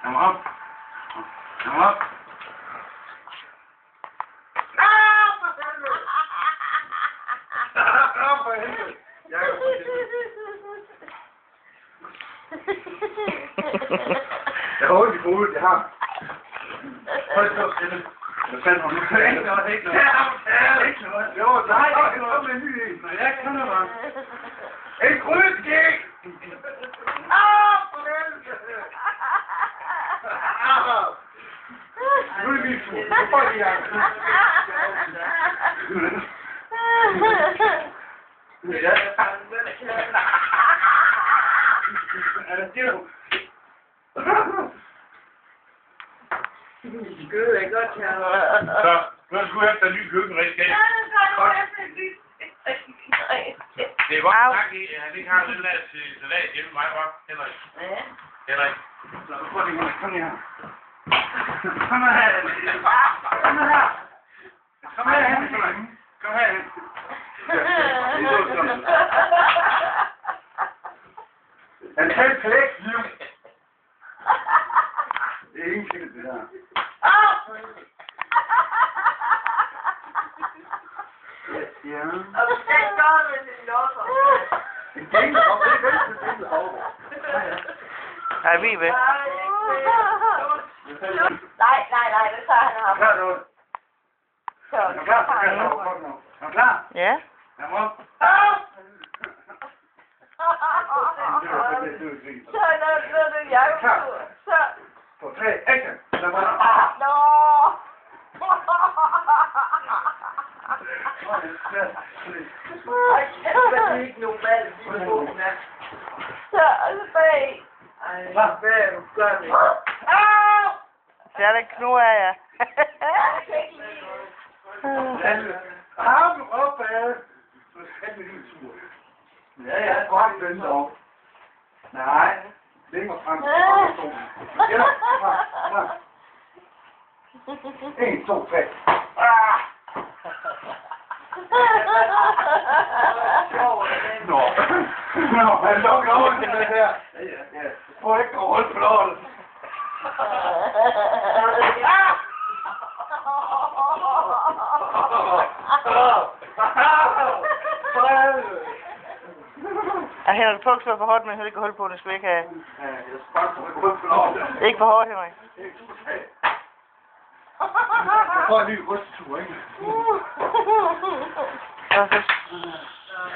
Kom op. Kom op. For helvede. Jeg er jo jeg har ondt i hovedet, jeg har. Hold så stille. Hvad fanden har du? Ikke noget, ikke noget. Ikke noget. Jo, nej, ikke noget. Kom med en ny en. Nej, jeg kan det bare. En krydskæg! For helvede! Nu er det min tur. Nu får jeg i gang. Ja. Er det det? Skød er godt her. Så, nu er du efter en ny køkkenredskab. Det er godt tak i, at han ikke har den der salat hjemme mig, hva'? Henrik? Ja. Henrik? Så du får det her. Kom her. Kom her. Kom her. Kom her, Henrik. Kom her. Han kan ikke klække, liv. Det er ingenting, det der. Ja. Og du skal gøre med din losser. En gængel op, det er veldig simpelt over. Hej, Vibe. Nej, det tager han ham. Klar nu. Så, Er du klar? Er du klar? Ja? Kom op. Så er det jeg så. På 3, action. Lad mig. Nå. Det er ikke normalt. Så tilbage. Hvad gør det? Det er der knur af jer. Armen opad. Så skal vi lige tur. Ja, godt vente op. Nej, længere frem. Ja, frem. 1, 2, 3. Nå, han lukker over til det her. Ja, jeg får ikke at holde på lortet. Jeg hælder det på, så for hårdt, men jeg ikke holde på, det skal vi ikke have. Ja, jeg sprang på holde på lortet. Ikke for hårdt, Henrik. Jeg får en ny rystetur, ikke? Så